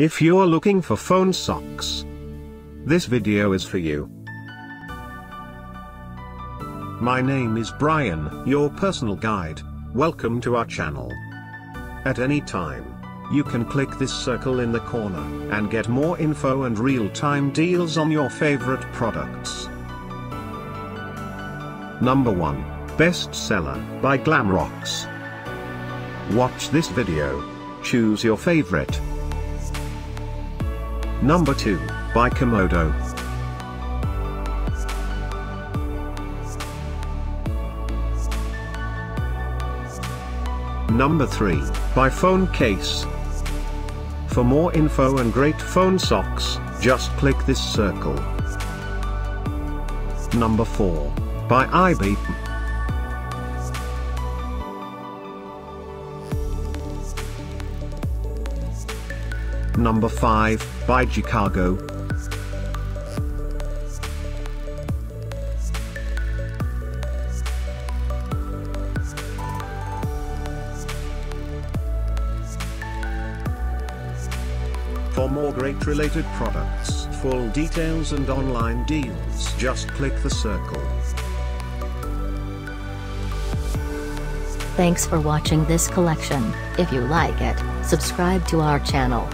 If you're looking for phone socks, this video is for you. My name is Brian, your personal guide. Welcome to our channel. At any time, you can click this circle in the corner and get more info and real-time deals on your favorite products. Number 1, Bestseller by Glamrox. Watch this video. Choose your favorite. Number 2, by Komodo. Number 3, by Fone-Case. For more info and great phone socks, just click this circle. Number 4, by iBPM. Number 5, by Jakago. For more great related products, full details and online deals, just click the circle. Thanks for watching this collection. If you like it, subscribe to our channel.